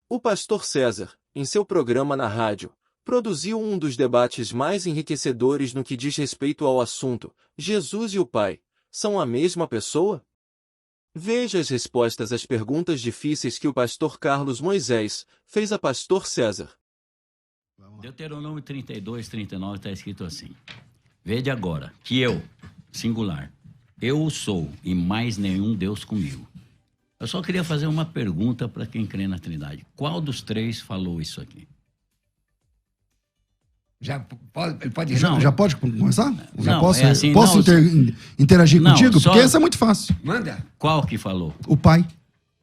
O pastor César, em seu programa na rádio, produziu um dos debates mais enriquecedores no que diz respeito ao assunto: Jesus e o Pai são a mesma pessoa? Veja as respostas às perguntas difíceis que o pastor Carlos Moisés fez a pastor César. Deuteronômio 32, 39 está escrito assim: Vede agora que eu, singular, eu sou e mais nenhum Deus comigo. Eu só queria fazer uma pergunta para quem crê na Trindade. Qual dos três falou isso aqui? Já pode Não. Já pode começar? Já Não, posso, é assim, posso não, interagir não, contigo? só- Porque essa é muito fácil. Manda. Qual que falou? O Pai.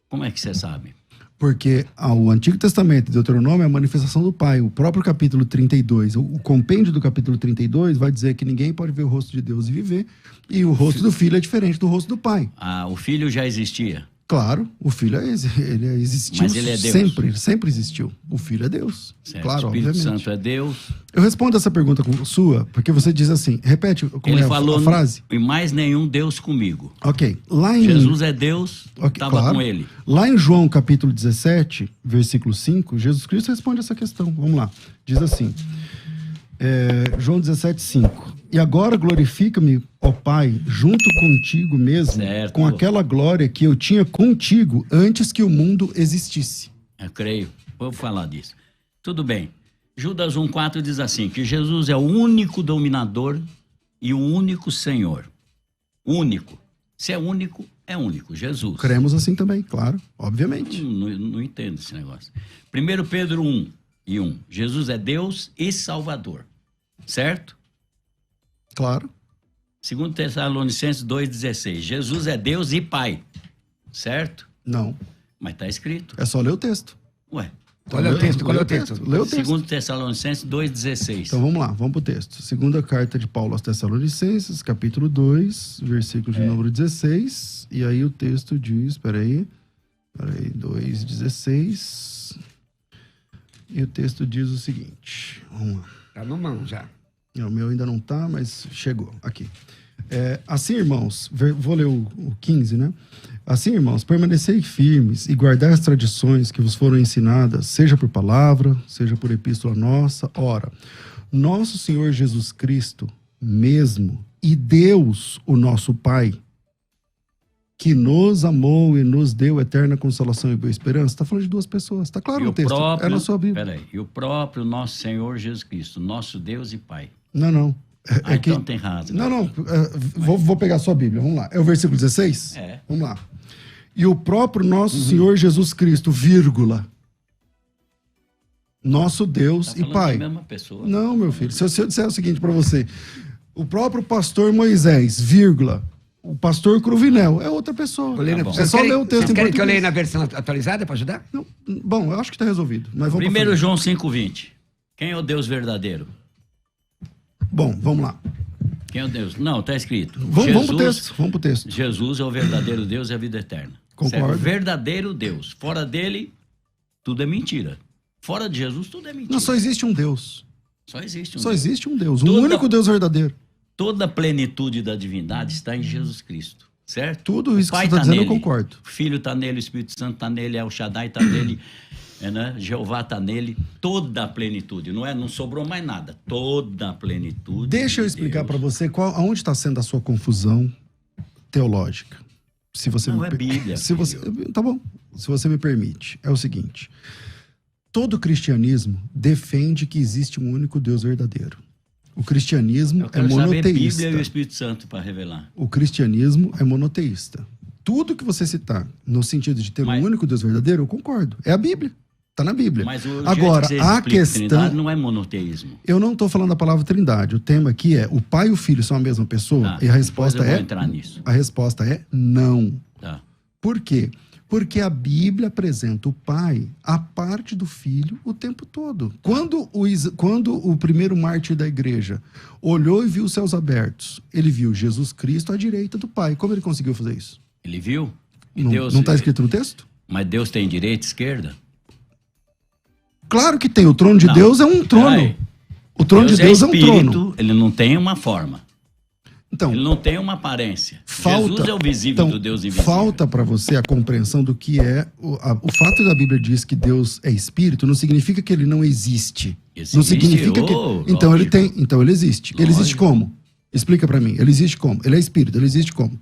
Como é que você sabe? Porque o Antigo Testamento, Deuteronômio, é a manifestação do Pai. O próprio capítulo 32, o compêndio do capítulo 32 vai dizer que ninguém pode ver o rosto de Deus e viver, e o rosto do Filho é diferente do rosto do Pai. Ah, o filho já existia. Claro, o Filho ele existiu Mas ele é Deus. sempre existiu. O Filho é Deus. Certo? Claro, o Espírito obviamente. Santo é Deus. Eu respondo essa pergunta sua, porque você diz assim, repete como Ele é falou, a frase. e mais nenhum Deus comigo. Ok, lá em... Jesus é Deus, Ok, estava claro. com ele. Lá em João capítulo 17, versículo 5, Jesus Cristo responde essa questão. Vamos lá. Diz assim, João 17, 5. E agora glorifica-me, ó Pai, junto contigo mesmo, Certo. com aquela glória que eu tinha contigo antes que o mundo existisse. Eu creio. Vou falar disso. Tudo bem. Judas 1,4 diz assim, que Jesus é o único dominador e o único Senhor. Único. Se é único, é único. Jesus. Cremos assim também, claro, obviamente. Não entendo esse negócio. 1 Pedro 1:1. Jesus é Deus e Salvador. Certo? Claro. 2 Tessalonicenses 2,16. Jesus é Deus e Pai. Certo? Não. Mas está escrito. É só ler o texto. Ué. Qual é o texto? Qual é o texto? Lê o texto. 2 Tessalonicenses 2,16. Então vamos lá, vamos pro texto. Segunda carta de Paulo aos Tessalonicenses, capítulo 2, versículo de número 16. E aí o texto diz, peraí, 2,16. E o texto diz o seguinte, vamos lá. Tá no mão já. O meu ainda não tá, mas chegou aqui. Assim, irmãos, vou ler o 15, né? Assim, irmãos, permanecei firmes e guardai as tradições que vos foram ensinadas, seja por palavra, seja por epístola nossa. Ora, nosso Senhor Jesus Cristo mesmo e Deus, o nosso Pai, que nos amou e nos deu eterna consolação e boa esperança. Está falando de duas pessoas, está claro E no o texto, próprio, é na sua Bíblia. Peraí, e o próprio nosso Senhor Jesus Cristo, nosso Deus e Pai. Não. Então tem razão. Não. Vou pegar a sua Bíblia, vamos lá. É o versículo 16? É. Vamos lá. E o próprio nosso Senhor Jesus Cristo, vírgula, nosso Deus Tá e falando Pai. da mesma pessoa. Não, meu filho. Se eu disser o seguinte para você, o próprio pastor Moisés, vírgula, o pastor Cruvinel, é outra pessoa. bom. É só ler o texto Vocês em querem que eu leia português. na versão atualizada para ajudar? Não, bom, eu acho que está resolvido. Mas vamos pra 1 frente. João 5,20. Quem é o Deus verdadeiro? Bom, vamos lá. Quem é o Deus? Não, está escrito. Vamos pro texto. Jesus é o verdadeiro Deus e a vida eterna. Concordo. Certo? Verdadeiro Deus. Fora dele, tudo é mentira. Fora de Jesus, tudo é mentira. Não, só existe um Deus. Só existe um Só Deus. existe um Deus. Um Toda- único Deus verdadeiro. Toda a plenitude da divindade está em Jesus Cristo. Certo? Tudo isso O Pai que você está tá dizendo, eu nele, concordo. O Filho está nele, o Espírito Santo está nele, El Shaddai está nele, né? Jeová está nele. Toda a plenitude, não sobrou mais nada. Toda a plenitude. Deixa eu de explicar Deus. para você aonde está sendo a sua confusão teológica. Se você Não, me é per- Bíblia, Se você, tá bom. Se você me permite, é o seguinte: todo cristianismo defende que existe um único Deus verdadeiro. O cristianismo Eu é quero saber monoteísta. Bíblia e o Espírito Santo para revelar. O cristianismo é monoteísta. Tudo que você citar no sentido de ter Mas- um único Deus verdadeiro, eu concordo. É a Bíblia. Está na Bíblia. Mas o Agora, jeito que você a explica questão... Trindade não é monoteísmo. Eu não estou falando da palavra trindade. O tema aqui é: o pai e o filho são a mesma pessoa? Tá, E a resposta depois eu vou é... entrar nisso. A resposta é não. Tá. Por quê? Porque a Bíblia apresenta o pai a parte do filho o tempo todo. Quando o primeiro mártir da igreja olhou e viu os céus abertos, ele viu Jesus Cristo à direita do pai. Como ele conseguiu fazer isso? Ele viu? E Não Deus, está escrito no texto? Mas Deus tem direita e esquerda? Claro que tem. O trono de Não. Deus é um trono. Peraí. O trono de Deus é um espírito, trono. ele não tem uma forma. Então, Ele não tem uma aparência. falta, Jesus é o visível então, do Deus invisível. falta para você a compreensão do que é... O fato da Bíblia diz que Deus é espírito não significa que ele não existe. Existe, Não significa que... Então ele lógico. tem... Então ele existe. Ele existe Lógico. como? Explica para mim. Ele existe como? Ele é espírito. Ele existe como?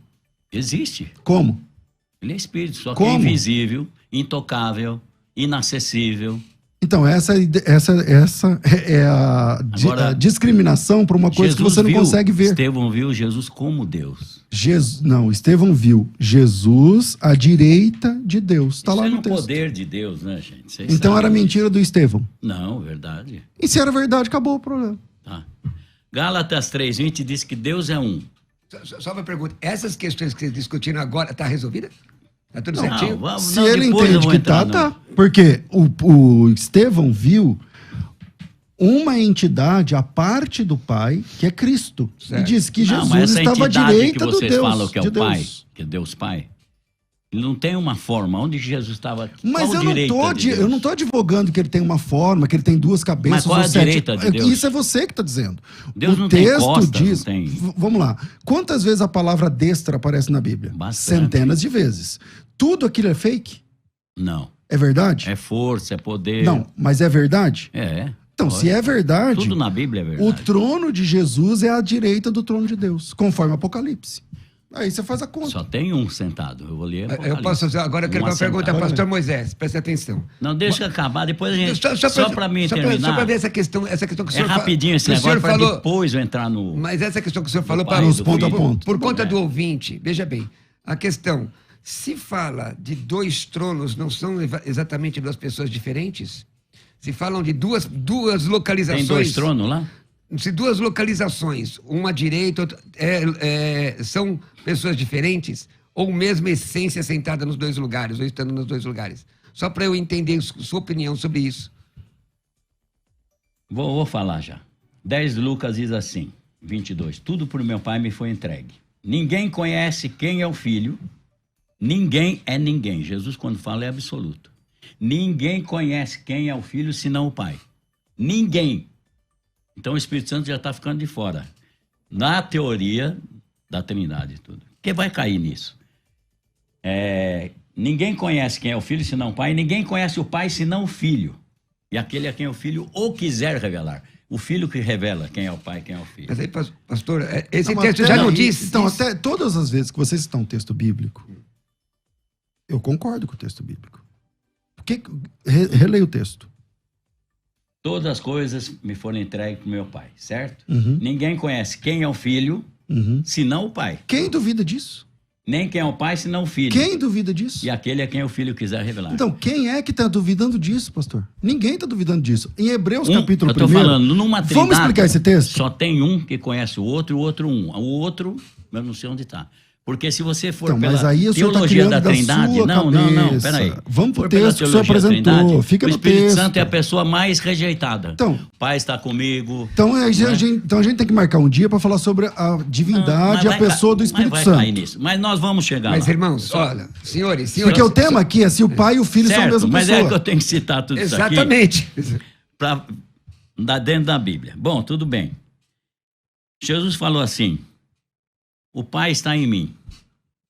Existe. Como? Ele é espírito, só que Como? é invisível, intocável, inacessível. Então, essa é Agora, a discriminação para uma coisa que Jesus você não viu- consegue ver. Estevão viu Jesus como Deus. Estevão viu Jesus à direita de Deus. Está Isso lá é no no texto. poder de Deus, né, gente? Vocês Então sabem era disso. mentira do Estevão. Não, verdade. E se era verdade, acabou o problema. Tá. Gálatas 3:20 diz que Deus é um. Só uma pergunta. Essas questões que vocês discutiram agora, tá resolvida? Tá tudo Não, certinho? vamos, Se não, ele depois eu entende vou que entrar tá, no- tá. Porque o Estevão viu uma entidade à parte do Pai, que é Cristo. Certo. E diz que Não, Jesus mas essa estava à entidade direita que do vocês Deus. falam que é de o Pai, Deus. que é Deus Pai, ele não tem uma forma. Onde Jesus estava? Mas Qual eu não, direita tô, de Deus? eu não tô advogando que ele tem uma forma, que ele tem duas cabeças. Mas qual é ou a sete. direita de Deus? Isso é você que está dizendo. Deus o não tem texto costas, diz. não tem- Vamos lá. Quantas vezes a palavra destra aparece na Bíblia? Bastante. Centenas de vezes. Tudo aquilo é fake? Não. É verdade? É força, é poder. Não, mas é verdade? É. Então, se é verdade, Tudo na Bíblia é o verdade. trono de Jesus é à direita do trono de Deus, conforme Apocalipse. Aí você faz a conta. Só tem um sentado. Eu vou ler. Eu Apocalipse. posso fazer. Agora eu quero Um uma pergunta assentado. para o pastor Moisés. Preste atenção. Não, deixa eu acabar. Depois a gente. Só para mim terminar. Só para ver essa questão que o É senhor rapidinho esse que o senhor negócio para falou. depois eu entrar no. Mas essa questão que o senhor falou pai, para do ponto a filho. ponto. por conta É. do ouvinte, veja bem, a questão, se fala de dois tronos, não são exatamente duas pessoas diferentes? Se falam de duas localizações... Tem 2 tronos lá? Se duas localizações, uma à direita, outra, são pessoas diferentes, ou mesma essência sentada nos dois lugares, ou estando nos dois lugares? Só para eu entender sua opinião sobre isso. Vou falar já. 10 Lucas diz assim, 22. Tudo por meu Pai me foi entregue. Ninguém conhece quem é o Filho. Ninguém é ninguém. Jesus, quando fala, é absoluto. Ninguém conhece quem é o Filho, senão o Pai. Ninguém. Então o Espírito Santo já está ficando de fora. Na teoria da Trindade e tudo. Quem vai cair nisso? Ninguém conhece quem é o Filho, senão o Pai. Ninguém conhece o Pai, senão o Filho. E aquele a quem o Filho ou quiser revelar. O Filho que revela quem é o Pai e quem é o Filho. Mas aí, pastor, esse Não, mas texto já não peraí. diz... Então, isso. até todas as vezes que você citar um texto bíblico, eu concordo com o texto bíblico. Releia o texto. Todas as coisas me foram entregues para meu Pai, certo? Uhum. Ninguém conhece quem é o Filho, senão o Pai. Quem duvida disso? Nem quem é o Pai, senão o Filho. Quem duvida disso? E aquele a quem o Filho quiser revelar. Então, quem é que está duvidando disso, pastor? Ninguém está duvidando disso. Em Hebreus, capítulo 1. eu estou falando, numa trindade, Vamos explicar esse texto? só tem um que conhece o outro e o outro um. O outro, eu não sei onde está. Porque se você for Então, pela mas aí o senhor tá teologia criando da da Trindade... sua Não, cabeça. peraí. Vamos pro For pela texto que o senhor teologia da apresentou. Trindade, Fica o no Espírito texto. Santo é a pessoa mais rejeitada. Então- o Pai está comigo. Então, a Não é? gente tem que marcar um dia para falar sobre a divindade e a Mas pessoa do Espírito vai cair Santo. nisso. Mas nós vamos chegar Mas, lá. irmãos, olha, senhores... Porque o tema aqui é se o pai e o filho são a Certo, mesma mas pessoa. é que eu tenho que citar tudo isso aqui. Exatamente. Para dar dentro da Bíblia. Bom, tudo bem. Jesus falou assim: o Pai está em mim.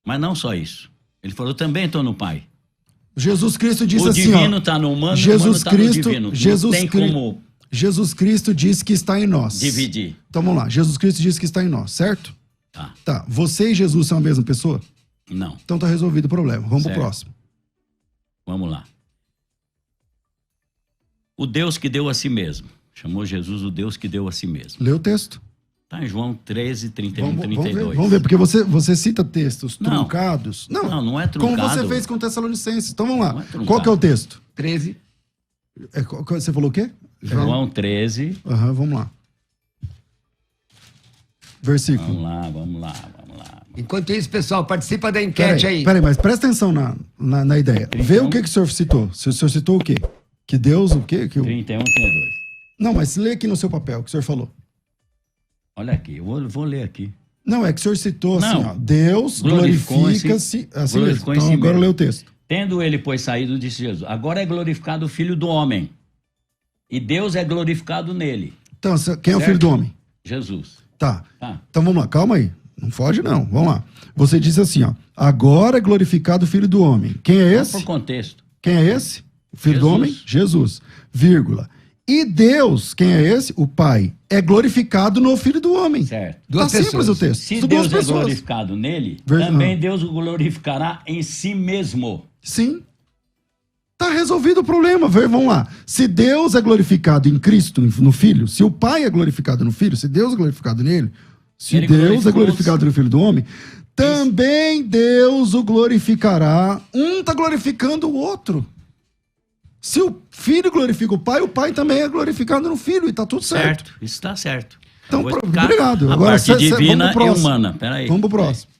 Mas não só isso. Ele falou: também estou no Pai. Jesus Cristo disse O assim, divino ó, está no humano, o humano Jesus está no Cristo, divino. Jesus não tem Cri- como Jesus Cristo diz que está em nós. dividir. Então vamos lá, Jesus Cristo diz que está em nós, certo? Tá. Tá, você e Jesus são a mesma pessoa? Não. Então tá resolvido o problema. Vamos Certo. pro próximo. Vamos lá. O Deus que deu a si mesmo. Chamou Jesus o Deus que deu a si mesmo. Lê o texto. Está em João 13, 31, Vamos 32. ver, porque você cita textos Não. truncados. Não é Como truncado. você fez com Tessalonicenses. Então vamos lá. Não é truncado. Qual que é o texto? 13. Você falou o quê? João 13. Aham, vamos lá. Versículo. Vamos lá. Enquanto isso, pessoal, participa da enquete aí. Peraí, mas presta atenção na ideia. Vê o que o senhor citou. O senhor citou o quê? Que Deus, o quê? 31, 32. Não, mas lê aqui no seu papel o que o senhor falou. Olha aqui, eu vou ler aqui. Não, é que o senhor citou assim, Não. ó. Deus glorifica-se. Assim mesmo. glorificou em Então si agora mesmo. lê o texto. Tendo ele, pois, saído, disse Jesus: agora é glorificado o Filho do Homem. E Deus é glorificado nele. Então, quem é o Certo. filho do homem? Jesus. Tá. Tá. Então vamos lá, calma aí. Não foge, não. Vamos lá. Você disse assim, ó. Agora é glorificado o Filho do Homem. Quem é esse? Por contexto. Quem é esse? O Filho do Jesus. Homem? Jesus. Vírgula. E Deus, quem é esse? O Pai. É glorificado no Filho do Homem. Certo. Tá Duas simples pessoas. o texto. Se São duas Deus é pessoas. glorificado nele, Verdade. também Deus o glorificará em si mesmo. Sim. Tá resolvido o problema. Vamos lá. Se Deus é glorificado em Cristo, no Filho, se o Pai é glorificado no Filho, se Deus é glorificado nele, se Ele Deus é glorificou glorificado no Filho do Homem, também Deus o glorificará. Um tá glorificando o outro. Se o Filho glorifica o Pai também é glorificado no Filho, e tá tudo certo. Certo, isso está certo. Então, Eu vou explicar obrigado. A Agora, parte divina vamos pro e próximo. humana. Peraí. Vamos pro próximo.